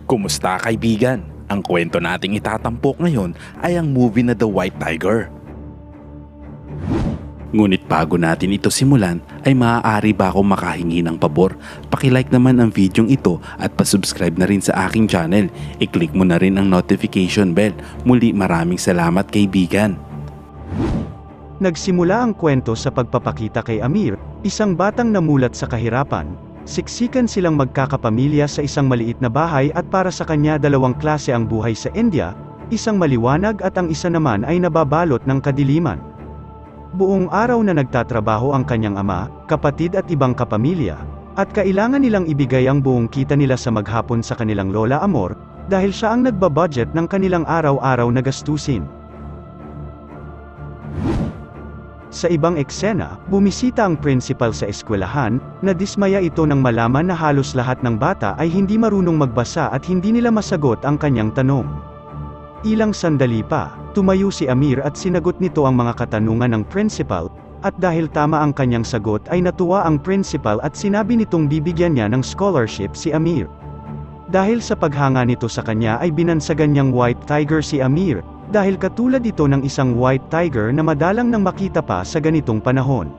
Kumusta kaibigan? Ang kwento nating itatampok ngayon ay ang movie na The White Tiger. Ngunit bago natin ito simulan, ay maaari ba akong makahingi ng pabor? Pakilike naman ang videong ito at pasubscribe na rin sa aking channel. I-click mo na rin ang notification bell. Muli maraming salamat kaibigan. Nagsimula ang kwento sa pagpapakita kay Amir, isang batang namulat sa kahirapan. Siksikan silang magkakapamilya sa isang maliit na bahay at para sa kanya dalawang klase ang buhay sa India, isang maliwanag at ang isa naman ay nababalot ng kadiliman. Buong araw na nagtatrabaho ang kanyang ama, kapatid at ibang kapamilya, at kailangan nilang ibigay ang buong kita nila sa maghapon sa kanilang lola Amor, dahil siya ang nagbabudget ng kanilang araw-araw na gastusin. Sa ibang eksena, bumisita ang principal sa eskwelahan, nadismaya ito nang malaman na halos lahat ng bata ay hindi marunong magbasa at hindi nila masagot ang kanyang tanong. Ilang sandali pa, tumayo si Amir at sinagot nito ang mga katanungan ng principal, at dahil tama ang kanyang sagot ay natuwa ang principal at sinabi nitong bibigyan niya ng scholarship si Amir. Dahil sa paghanga nito sa kanya ay binansagan niyang White Tiger si Amir, dahil katulad ito ng isang white tiger na madalang nang makita pa sa ganitong panahon.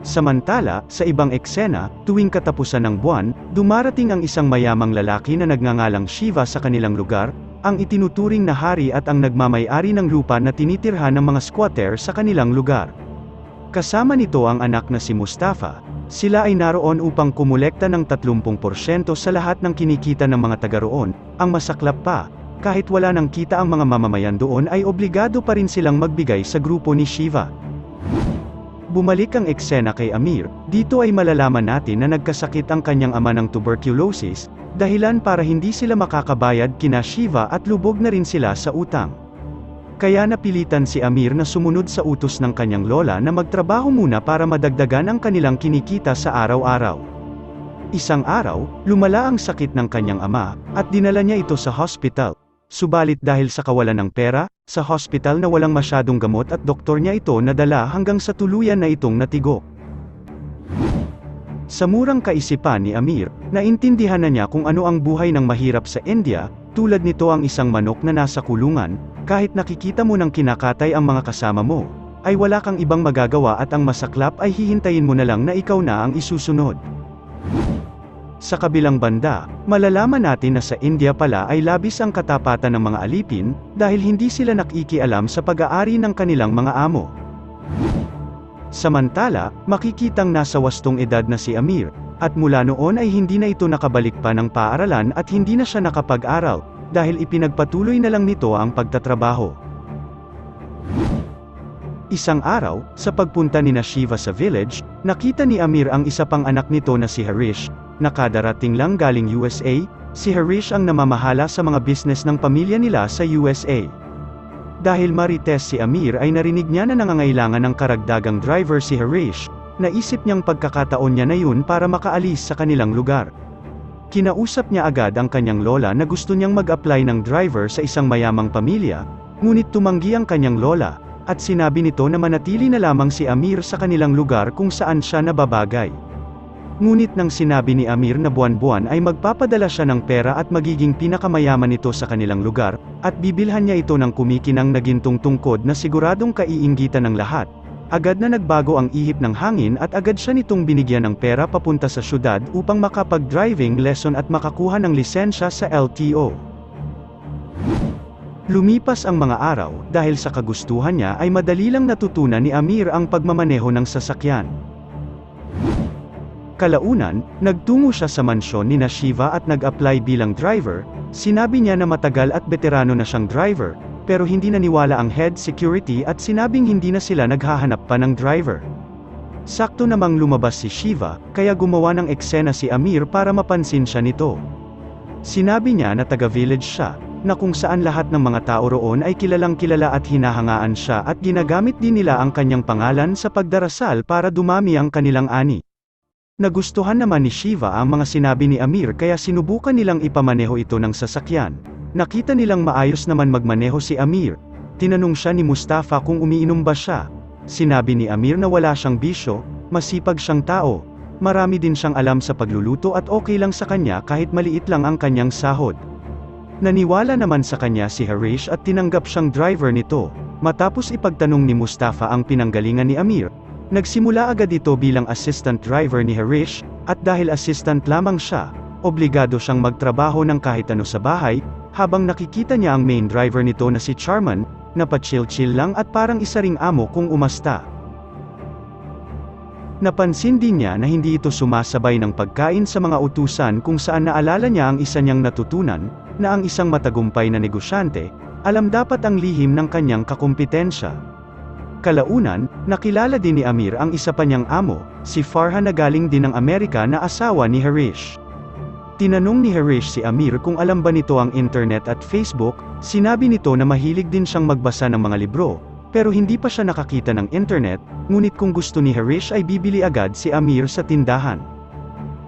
Samantala, sa ibang eksena, tuwing katapusan ng buwan, dumarating ang isang mayamang lalaki na nagngangalang Shiva sa kanilang lugar, ang itinuturing na hari at ang nagmamay-ari ng lupa na tinitirhan ng mga squatter sa kanilang lugar. Kasama nito ang anak na si Mustafa. Sila ay naroon upang kumolekta ng 30% sa lahat ng kinikita ng mga taga roon. Ang masaklap pa, kahit wala nang kita ang mga mamamayan doon ay obligado pa rin silang magbigay sa grupo ni Shiva. Bumalik ang eksena kay Amir, dito ay malalaman natin na nagkasakit ang kanyang ama ng tuberculosis, dahilan para hindi sila makakabayad kina Shiva at lubog na rin sila sa utang. Kaya napilitan si Amir na sumunod sa utos ng kanyang lola na magtrabaho muna para madagdagan ang kanilang kinikita sa araw-araw. Isang araw, lumala ang sakit ng kanyang ama, at dinala niya ito sa hospital. Subalit dahil sa kawalan ng pera, sa hospital na walang masyadong gamot at doktor niya ito nadala hanggang sa tuluyan na itong natigok. Sa murang kaisipan ni Amir, naintindihan na niya kung ano ang buhay ng mahirap sa India, tulad nito ang isang manok na nasa kulungan, kahit nakikita mo ng kinakatay ang mga kasama mo, ay wala kang ibang magagawa at ang masaklap ay hihintayin mo na lang na ikaw na ang isusunod. Sa kabilang banda, malalaman natin na sa India pala ay labis ang katapatan ng mga alipin, dahil hindi sila nakikialam sa pag-aari ng kanilang mga amo. Samantala, makikitang nasa wastong edad na si Amir, at mula noon ay hindi na ito nakabalik pa ng paaralan at hindi na siya nakapag-aral, dahil ipinagpatuloy na lang nito ang pagtatrabaho. Isang araw, sa pagpunta ni Shiva sa village, nakita ni Amir ang isa pang anak nito na si Harish. Nakadarating lang galing USA, si Harish ang namamahala sa mga business ng pamilya nila sa USA. Dahil marites si Amir ay narinig niya na nangangailangan ng karagdagang driver si Harish, naisip niyang pagkakataon niya na yun para makaalis sa kanilang lugar. Kinausap niya agad ang kanyang lola na gusto niyang mag-apply ng driver sa isang mayamang pamilya, ngunit tumanggi ang kanyang lola, at sinabi nito na manatili na lamang si Amir sa kanilang lugar kung saan siya nababagay. Ngunit nang sinabi ni Amir na buwan-buwan ay magpapadala siya ng pera at magiging pinakamayaman nito sa kanilang lugar, at bibilhan niya ito ng kumikinang na gintong tungkod na siguradong kaiinggitan ng lahat, agad na nagbago ang ihip ng hangin at agad siya nitong binigyan ng pera papunta sa syudad upang makapag-driving lesson at makakuha ng lisensya sa LTO. Lumipas ang mga araw, dahil sa kagustuhan niya ay madali lang natutunan ni Amir ang pagmamaneho ng sasakyan. Kalaunan, nagtungo siya sa mansyon ni Shiva at nag-apply bilang driver. Sinabi niya na matagal at veterano na siyang driver, pero hindi naniwala ang head security at sinabing hindi na sila naghahanap pa ng driver. Sakto namang lumabas si Shiva, kaya gumawa ng eksena si Amir para mapansin siya nito. Sinabi niya na taga-village siya, na kung saan lahat ng mga tao roon ay kilalang kilala at hinahangaan siya at ginagamit din nila ang kanyang pangalan sa pagdarasal para dumami ang kanilang ani. Nagustuhan naman ni Shiva ang mga sinabi ni Amir kaya sinubukan nilang ipamaneho ito ng sasakyan. Nakita nilang maayos naman magmaneho si Amir. Tinanong siya ni Mustafa kung umiinom ba siya. Sinabi ni Amir na wala siyang bisyo, masipag siyang tao, marami din siyang alam sa pagluluto at okay lang sa kanya kahit maliit lang ang kanyang sahod. Naniwala naman sa kanya si Harish at tinanggap siyang driver nito. Matapos ipagtanong ni Mustafa ang pinanggalingan ni Amir, nagsimula agad ito bilang assistant driver ni Harish, at dahil assistant lamang siya, obligado siyang magtrabaho ng kahit ano sa bahay, habang nakikita niya ang main driver nito na si Charman, na pa-chill-chill lang at parang isa ring amo kung umasta. Napansin din niya na hindi ito sumasabay ng pagkain sa mga utusan kung saan naalala niya ang isa niyang natutunan, na ang isang matagumpay na negosyante, alam dapat ang lihim ng kanyang kakumpetensya. Kalaunan, nakilala din ni Amir ang isa pa niyang amo, si Farha na galing din ng Amerika na asawa ni Harish. Tinanong ni Harish si Amir kung alam ba nito ang internet at Facebook, sinabi nito na mahilig din siyang magbasa ng mga libro, pero hindi pa siya nakakita ng internet, ngunit kung gusto ni Harish ay bibili agad si Amir sa tindahan.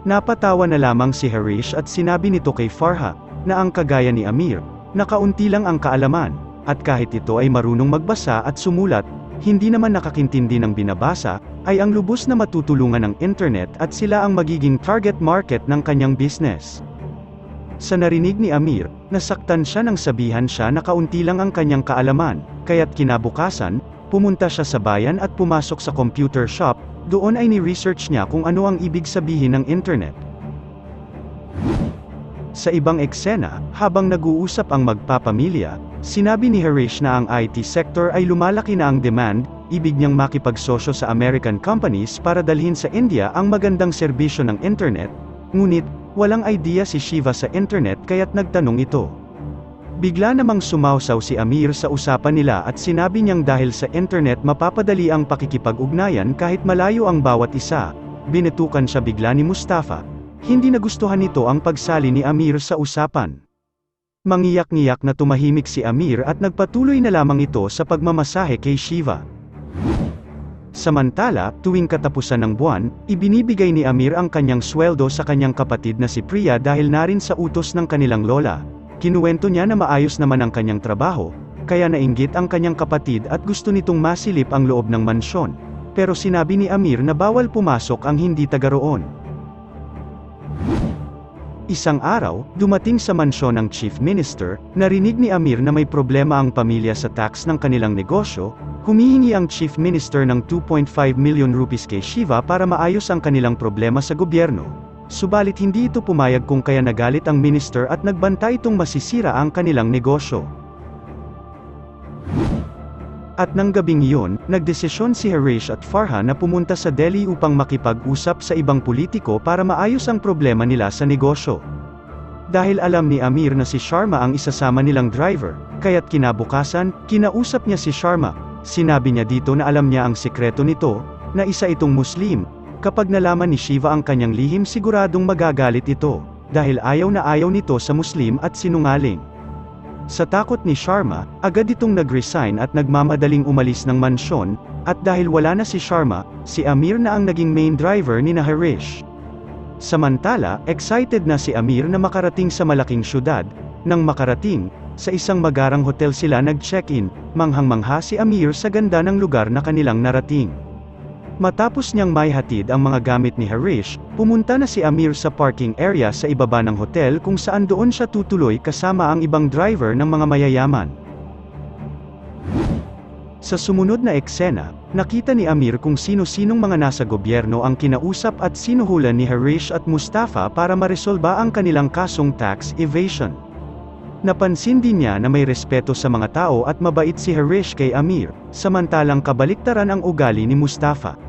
Napatawa na lamang si Harish at sinabi nito kay Farha, na ang kagaya ni Amir, na kaunti lang ang kaalaman, at kahit ito ay marunong magbasa at sumulat, hindi naman nakakintindi ng binabasa, ay ang lubos na matutulungan ng internet at sila ang magiging target market ng kanyang business. Sa narinig ni Amir, nasaktan siya nang sabihan siya na kaunti lang ang kanyang kaalaman, kaya't kinabukasan, pumunta siya sa bayan at pumasok sa computer shop, doon ay ni-research niya kung ano ang ibig sabihin ng internet. Sa ibang eksena, habang nag-uusap ang magpapamilya, sinabi ni Harish na ang IT sector ay lumalaki na ang demand, ibig niyang makipagsosyo sa American companies para dalhin sa India ang magandang serbisyo ng internet, ngunit, walang idea si Shiva sa internet kaya't nagtanong ito. Bigla namang sumausaw si Amir sa usapan nila at sinabi niyang dahil sa internet mapapadali ang pakikipag-ugnayan kahit malayo ang bawat isa. Binutukan siya bigla ni Mustafa. Hindi nagustuhan nito ang pagsali ni Amir sa usapan. Mangiyak-ngiyak na tumahimik si Amir at nagpatuloy na lamang ito sa pagmamasahe kay Shiva. Samantala, tuwing katapusan ng buwan, ibinibigay ni Amir ang kanyang sweldo sa kanyang kapatid na si Priya dahil narin sa utos ng kanilang lola. Kinuwento niya na maayos naman ang kanyang trabaho, kaya nainggit ang kanyang kapatid at gusto nitong masilip ang loob ng mansyon. Pero sinabi ni Amir na bawal pumasok ang hindi taga roon. Isang araw, dumating sa mansyon ng Chief Minister, narinig ni Amir na may problema ang pamilya sa tax ng kanilang negosyo, humihingi ang Chief Minister ng 2.5 million rupees kay Shiva para maayos ang kanilang problema sa gobyerno. Subalit hindi ito pumayag kung kaya nagalit ang minister at nagbanta itong masisira ang kanilang negosyo. At nang gabing iyon, nagdesisyon si Harish at Farha na pumunta sa Delhi upang makipag-usap sa ibang politiko para maayos ang problema nila sa negosyo. Dahil alam ni Amir na si Sharma ang isasama nilang driver, kaya't kinabukasan, kinausap niya si Sharma. Sinabi niya dito na alam niya ang sekreto nito, na isa itong Muslim. Kapag nalaman ni Shiva ang kanyang lihim siguradong magagalit ito, dahil ayaw na ayaw nito sa Muslim at sinungaling. Sa takot ni Sharma, agad itong nag-resign at nagmamadaling umalis ng mansyon, at dahil wala na si Sharma, si Amir na ang naging main driver ni Harish. Samantala, excited na si Amir na makarating sa malaking syudad. Nang makarating, sa isang magarang hotel sila nag-check-in, manghang-mangha si Amir sa ganda ng lugar na kanilang narating. Matapos niyang maihatid ang mga gamit ni Harish, pumunta na si Amir sa parking area sa ibaba ng hotel kung saan doon siya tutuloy kasama ang ibang driver ng mga mayayaman. Sa sumunod na eksena, nakita ni Amir kung sino-sinong mga nasa gobyerno ang kinausap at sinuhulan ni Harish at Mustafa para maresolba ang kanilang kasong tax evasion. Napansin din niya na may respeto sa mga tao at mabait si Harish kay Amir, samantalang kabaliktaran ang ugali ni Mustafa.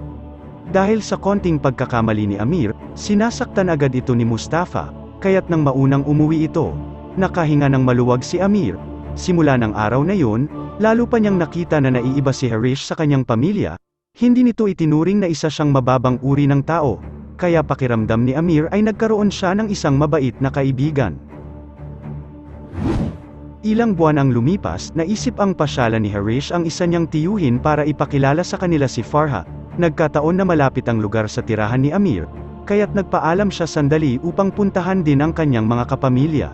Dahil sa konting pagkakamali ni Amir, sinasaktan agad ito ni Mustafa, kaya't nang maunang umuwi ito, nakahinga ng maluwag si Amir. Simula ng araw na yun, lalo pa niyang nakita na naiiba si Harish sa kanyang pamilya, hindi nito itinuring na isa siyang mababang uri ng tao, kaya pakiramdam ni Amir ay nagkaroon siya ng isang mabait na kaibigan. Ilang buwan ang lumipas, naisip ang pasyalan ni Harish ang isa niyang tiyuhin para ipakilala sa kanila si Farha. Nagkataon na malapit ang lugar sa tirahan ni Amir, kaya't nagpaalam siya sandali upang puntahan din ang kanyang mga kapamilya.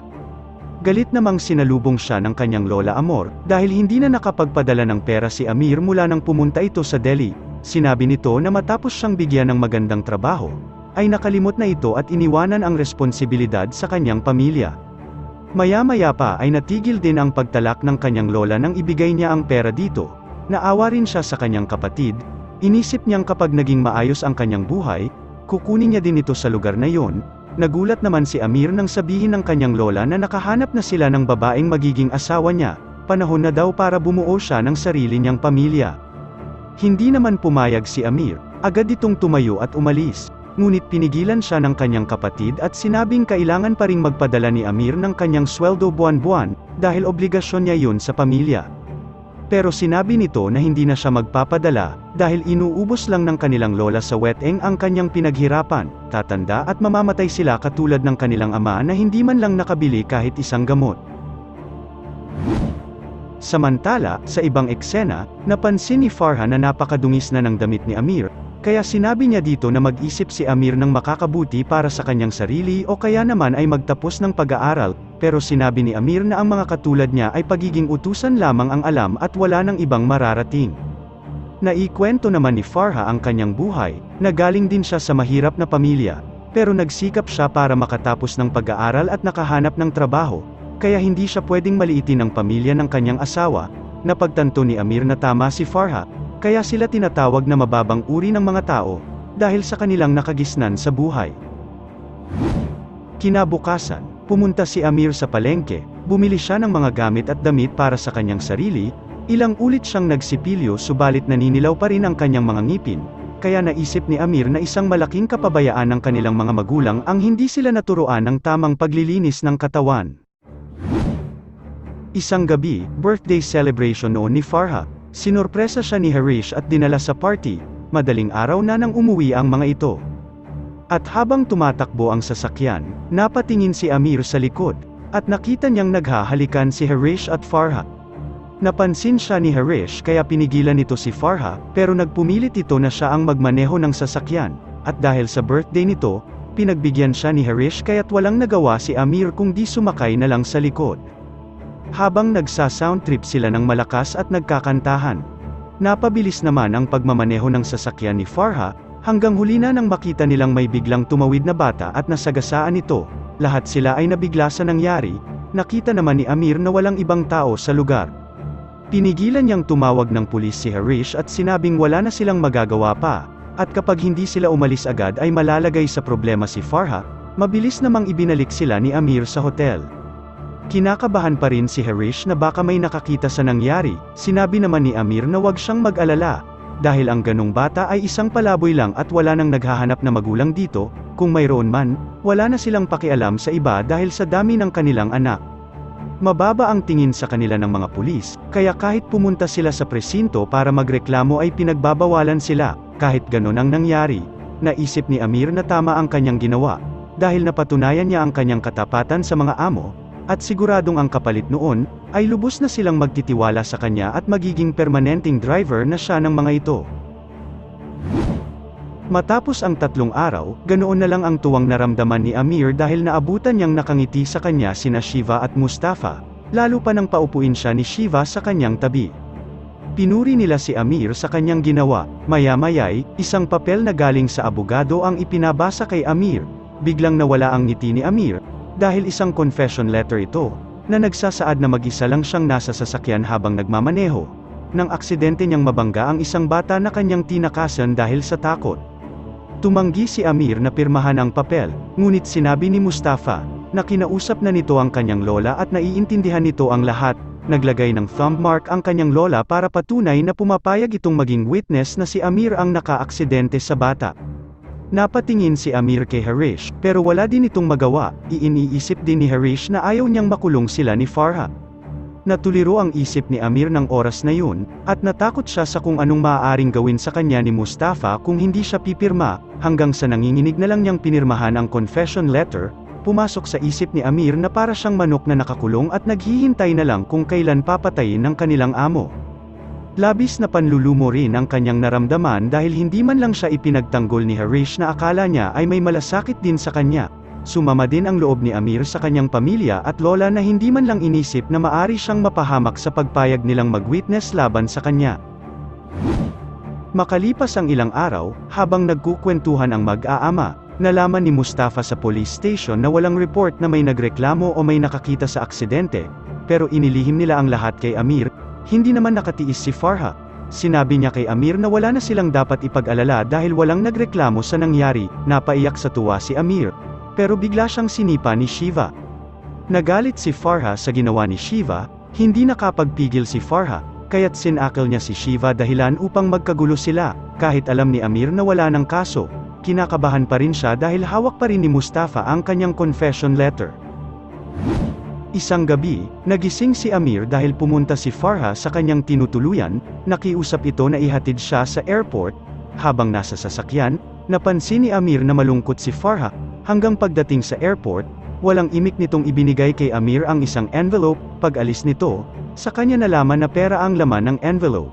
Galit namang sinalubong siya ng kanyang lola Amor, dahil hindi na nakapagpadala ng pera si Amir mula nang pumunta ito sa Delhi. Sinabi nito na matapos siyang bigyan ng magandang trabaho, ay nakalimot na ito at iniwanan ang responsibilidad sa kanyang pamilya. Maya-maya pa ay natigil din ang pagtalak ng kanyang lola nang ibigay niya ang pera dito. Naawa rin siya sa kanyang kapatid, inisip niyang kapag naging maayos ang kanyang buhay, kukunin niya din ito sa lugar na yon. Nagulat naman si Amir nang sabihin ng kanyang lola na nakahanap na sila ng babaeng magiging asawa niya, panahon na daw para bumuo siya ng sarili niyang pamilya. Hindi naman pumayag si Amir, agad itong tumayo at umalis, ngunit pinigilan siya ng kanyang kapatid at sinabing kailangan pa ring magpadala ni Amir ng kanyang sweldo buwan-buwan, dahil obligasyon niya yun sa pamilya. Pero sinabi nito na hindi na siya magpapadala, dahil inuubos lang ng kanilang lola sa weteng ang kanyang pinaghirapan, tatanda at mamamatay sila katulad ng kanilang ama na hindi man lang nakabili kahit isang gamot. Samantala, sa ibang eksena, napansin ni Farha na napakadungis na ng damit ni Amir, kaya sinabi niya dito na mag-isip si Amir ng makakabuti para sa kanyang sarili o kaya naman ay magtapos ng pag-aaral, pero sinabi ni Amir na ang mga katulad niya ay pagiging utusan lamang ang alam at wala nang ibang mararating. Naikwento naman ni Farha ang kanyang buhay, na galing din siya sa mahirap na pamilya, pero nagsikap siya para makatapos ng pag-aaral at nakahanap ng trabaho, kaya hindi siya pwedeng maliitin ang pamilya ng kanyang asawa. Napagtanto ni Amir na tama si Farha, kaya sila tinatawag na mababang uri ng mga tao, dahil sa kanilang nakagisnan sa buhay. Kinabukasan, pumunta si Amir sa palengke, bumili siya ng mga gamit at damit para sa kanyang sarili, ilang ulit siyang nagsipilyo subalit naninilaw pa rin ang kanyang mga ngipin, kaya naisip ni Amir na isang malaking kapabayaan ng kanilang mga magulang ang hindi sila naturuan ng tamang paglilinis ng katawan. Isang gabi, birthday celebration noon ni Farha. Sinorpresa siya ni Harish at dinala sa party, madaling araw na nang umuwi ang mga ito. At habang tumatakbo ang sasakyan, napatingin si Amir sa likod, at nakita niyang naghahalikan si Harish at Farha. Napansin siya ni Harish kaya pinigilan nito si Farha, pero nagpumilit ito na siya ang magmaneho ng sasakyan, at dahil sa birthday nito, pinagbigyan siya ni Harish kaya't walang nagawa si Amir kung di sumakay na lang sa likod. Habang nagsa-sound trip sila ng malakas at nagkakantahan, napabilis naman ang pagmamaneho ng sasakyan ni Farha, hanggang huli na nang makita nilang may biglang tumawid na bata at nasagasaan ito. Lahat sila ay nabigla sa nangyari. Nakita naman ni Amir na walang ibang tao sa lugar. Pinigilan niyang tumawag ng pulis si Harish at sinabing wala na silang magagawa pa, at kapag hindi sila umalis agad ay malalagay sa problema si Farha. Mabilis namang ibinalik sila ni Amir sa hotel. Kinakabahan pa rin si Harish na baka may nakakita sa nangyari. Sinabi naman ni Amir na wag siyang mag-alala, dahil ang ganong bata ay isang palaboy lang at wala nang naghahanap na magulang dito. Kung mayroon man, wala na silang pakialam sa iba dahil sa dami ng kanilang anak. Mababa ang tingin sa kanila ng mga pulis, kaya kahit pumunta sila sa presinto para magreklamo ay pinagbabawalan sila. Kahit ganon ang nangyari, naisip ni Amir na tama ang kanyang ginawa, dahil napatunayan niya ang kanyang katapatan sa mga amo, at siguradong ang kapalit noon, ay lubos na silang magtitiwala sa kanya at magiging permanenteng driver na siya ng mga ito. Matapos ang 3 araw, ganoon na lang ang tuwang naramdaman ni Amir dahil naabutan niyang nakangiti sa kanya sina Shiva at Mustafa, lalo pa nang paupuin siya ni Shiva sa kanyang tabi. Pinuri nila si Amir sa kanyang ginawa. Maya-maya'y, isang papel na galing sa abogado ang ipinabasa kay Amir. Biglang nawala ang ngiti ni Amir, dahil isang confession letter ito, na nagsasaad na mag-isa lang siyang nasa sasakyan habang nagmamaneho. Nang aksidente niyang mabangga ang isang bata na kanyang tinakasan dahil sa takot. Tumanggi si Amir na pirmahan ang papel, ngunit sinabi ni Mustafa, na kinausap na nito ang kanyang lola at naiintindihan nito ang lahat. Naglagay ng thumb mark ang kanyang lola para patunay na pumapayag itong maging witness na si Amir ang nakaaksidente sa bata. Napatingin si Amir kay Harish, pero wala din itong magawa. Iniisip din ni Harish na ayaw niyang makulong sila ni Farha. Natuliro ang isip ni Amir ng oras na yun, at natakot siya sa kung anong maaaring gawin sa kanya ni Mustafa kung hindi siya pipirma, hanggang sa nanginginig na lang niyang pinirmahan ang confession letter. Pumasok sa isip ni Amir na para siyang manok na nakakulong at naghihintay na lang kung kailan papatayin ng kanilang amo. Labis na panlulumo rin ang kanyang naramdaman dahil hindi man lang siya ipinagtanggol ni Harish na akala niya ay may malasakit din sa kanya. Sumama din ang loob ni Amir sa kanyang pamilya at lola na hindi man lang inisip na maari siyang mapahamak sa pagpayag nilang mag-witness laban sa kanya. Makalipas ang ilang araw, habang nagkukwentuhan ang mag-aama, Nalaman ni Mustafa sa police station na walang report na may nagreklamo o may nakakita sa aksidente, pero inilihim nila ang lahat kay Amir. Hindi naman nakatiis si Farha. Sinabi niya kay Amir na wala na silang dapat ipag-alala dahil walang nagreklamo sa nangyari. Napaiyak sa tuwa si Amir, pero bigla siyang sinipa ni Shiva. Nagalit si Farha sa ginawa ni Shiva, hindi nakapagpigil si Farha, kaya't sinakal niya si Shiva dahilan upang magkagulo sila. Kahit alam ni Amir na wala ng kaso, kinakabahan pa rin siya dahil hawak pa rin ni Mustafa ang kanyang confession letter. Isang gabi, nagising si Amir dahil pumunta si Farha sa kanyang tinutuluyan. Nakiusap ito na ihatid siya sa airport. Habang nasa sasakyan, napansin ni Amir na malungkot si Farha. Hanggang pagdating sa airport, walang imik nitong ibinigay kay Amir ang isang envelope. Pag-alis nito, sa kanya nalaman na pera ang laman ng envelope.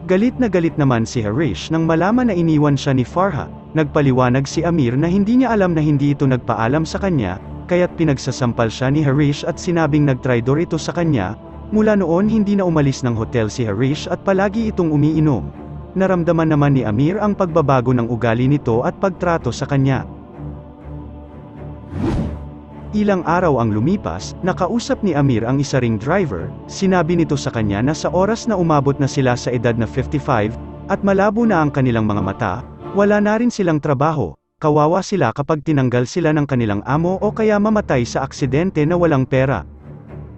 Galit naman si Harish nang malaman na iniwan siya ni Farha. Nagpaliwanag si Amir na hindi niya alam na hindi ito nagpaalam sa kanya, kaya't pinagsasampal siya ni Harish at sinabing nagtraidor ito sa kanya. Mula noon hindi na umalis ng hotel si Harish at palagi itong umiinom. Naramdaman naman ni Amir ang pagbabago ng ugali nito at pagtrato sa kanya. Ilang araw ang lumipas, nakausap ni Amir ang isa ring driver. Sinabi nito sa kanya na sa oras na umabot na sila sa edad na 55, at malabo na ang kanilang mga mata, wala na rin silang trabaho. Kawawa sila kapag tinanggal sila ng kanilang amo o kaya mamatay sa aksidente na walang pera.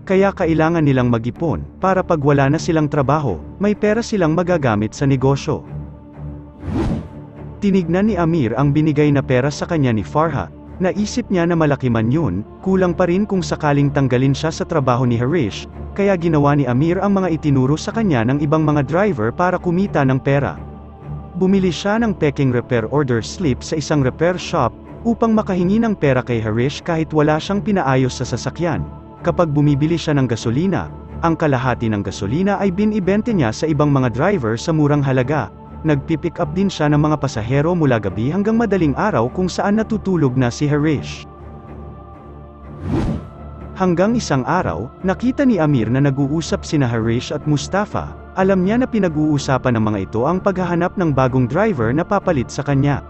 Kaya kailangan nilang mag-ipon, para pag wala na silang trabaho, may pera silang magagamit sa negosyo. Tinignan ni Amir ang binigay na pera sa kanya ni Farha. Naisip niya na malaki man yun, kulang pa rin kung sakaling tanggalin siya sa trabaho ni Harish, kaya ginawa ni Amir ang mga itinuro sa kanya ng ibang mga driver para kumita ng pera. Bumili siya ng peking repair order slip sa isang repair shop, upang makahingi ng pera kay Harish kahit wala siyang pinaayos sa sasakyan. Kapag bumibili siya ng gasolina, ang kalahati ng gasolina ay binibente niya sa ibang mga driver sa murang halaga. Nagpipick up din siya ng mga pasahero mula gabi hanggang madaling araw kung saan natutulog na si Harish. Hanggang isang araw, nakita ni Amir na nag-uusap sina Harish at Mustafa. Alam niya na pinag-uusapan ng mga ito ang paghahanap ng bagong driver na papalit sa kanya.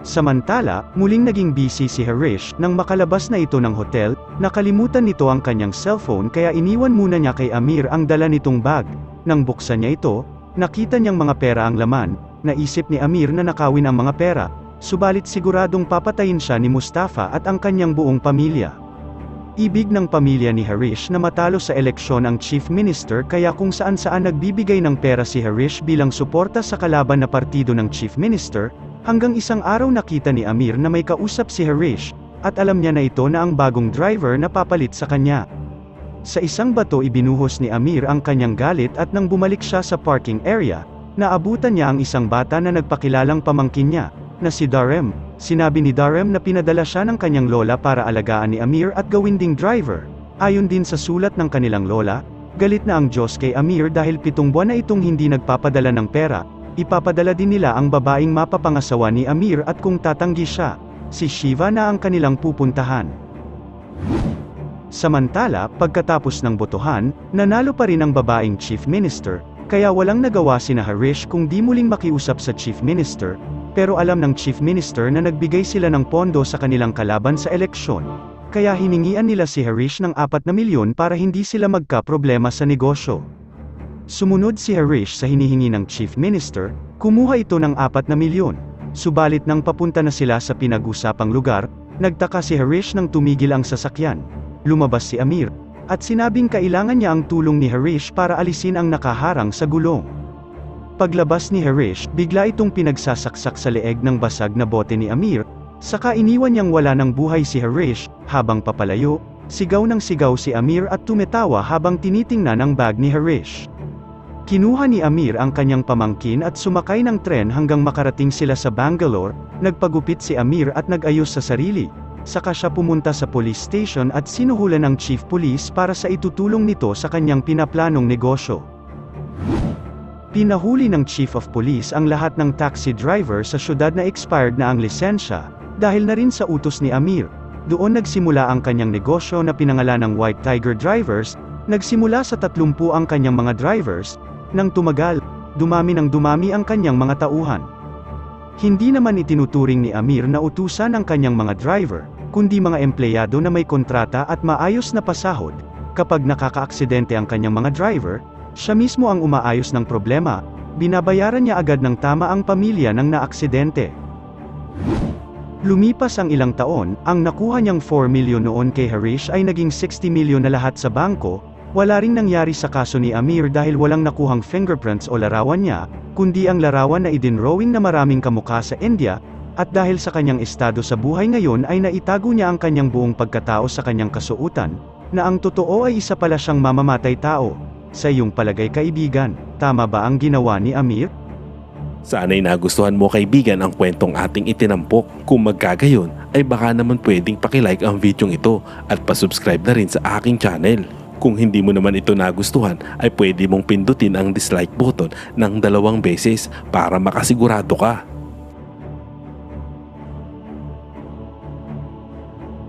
Samantala, muling naging busy si Harish. Nang makalabas na ito ng hotel, nakalimutan nito ang kanyang cellphone kaya iniwan muna niya kay Amir ang dala nitong bag. Nang buksan niya ito, nakita niyang mga pera ang laman. Naisip ni Amir na nakawin ang mga pera, subalit siguradong papatayin siya ni Mustafa at ang kanyang buong pamilya. Ibig ng pamilya ni Harish na matalo sa eleksyon ang chief minister kaya kung saan-saan nagbibigay ng pera si Harish bilang suporta sa kalaban na partido ng chief minister. Hanggang isang araw nakita ni Amir na may kausap si Harish, at alam niya na ito na ang bagong driver na papalit sa kanya. Sa isang bato ibinuhos ni Amir ang kanyang galit at nang bumalik siya sa parking area, naabutan niya ang isang bata na nagpakilalang pamangkin niya, na si Darem. Sinabi ni Darem na pinadala siya ng kanyang lola para alagaan ni Amir at gawin ding driver. Ayon din sa sulat ng kanilang lola, galit na ang Diyos kay Amir dahil 7 buwan na itong hindi nagpapadala ng pera. Ipapadala din nila ang babaeng mapapangasawa ni Amir at kung tatanggi siya, si Shiva na ang kanilang pupuntahan. Samantala, pagkatapos ng botohan, nanalo pa rin ang babaeng chief minister, kaya walang nagawa sina Harish kung di muling makiusap sa chief minister, pero alam ng chief minister na nagbigay sila ng pondo sa kanilang kalaban sa eleksyon, kaya hiningian nila si Harish ng 4 na milyon para hindi sila magka-problema sa negosyo. Sumunod si Harish sa hinihingi ng chief minister, kumuha ito ng 4 na milyon. Subalit nang papunta na sila sa pinag-usapang lugar, nagtaka si Harish nang tumigil ang sasakyan. Lumabas si Amir, at sinabing kailangan niya ang tulong ni Harish para alisin ang nakaharang sa gulong. Paglabas ni Harish, bigla itong pinagsasaksak sa leeg ng basag na bote ni Amir, saka iniwan niyang wala ng buhay si Harish. Habang papalayo, sigaw ng sigaw si Amir at tumetawa habang tinitingnan ang bag ni Harish. Kinuha ni Amir ang kanyang pamangkin at sumakay ng tren hanggang makarating sila sa Bangalore. Nagpagupit si Amir at nag-ayos sa sarili. Saka siya pumunta sa police station at sinuhulan ng chief police para sa itutulong nito sa kanyang pinaplanong negosyo. Pinahuli ng chief of police ang lahat ng taxi driver sa syudad na expired na ang lisensya, dahil na rin sa utos ni Amir. Doon nagsimula ang kanyang negosyo na pinangalan ng White Tiger Drivers. Nagsimula sa 30 ang kanyang mga drivers. Nang tumagal, dumami ng dumami ang kanyang mga tauhan. Hindi naman itinuturing ni Amir na utusan ang kanyang mga driver, kundi mga empleyado na may kontrata at maayos na pasahod. Kapag nakakaaksidente ang kanyang mga driver, siya mismo ang umaayos ng problema, binabayaran niya agad ng tama ang pamilya ng naaksidente. Lumipas ang ilang taon, ang nakuha niyang 4 milyon noon kay Harish ay naging 60 milyon na lahat sa bangko. Wala ring nangyari sa kaso ni Amir dahil walang nakuhang fingerprints o larawan niya, kundi ang larawan na idinrawing na maraming kamukha sa India, at dahil sa kanyang estado sa buhay ngayon ay naitago niya ang kanyang buong pagkatao sa kanyang kasuotan, na ang totoo ay isa pala siyang mamamatay tao. Sa iyong palagay kaibigan, tama ba ang ginawa ni Amir? Sana'y nagustuhan mo kaibigan ang kwentong ating itinampok. Kung magkagayon ay baka naman pwedeng pakilike ang videong ito at pasubscribe na rin sa aking channel. Kung hindi mo naman ito nagustuhan ay pwede mong pindutin ang dislike button ng 2 beses para makasigurado ka.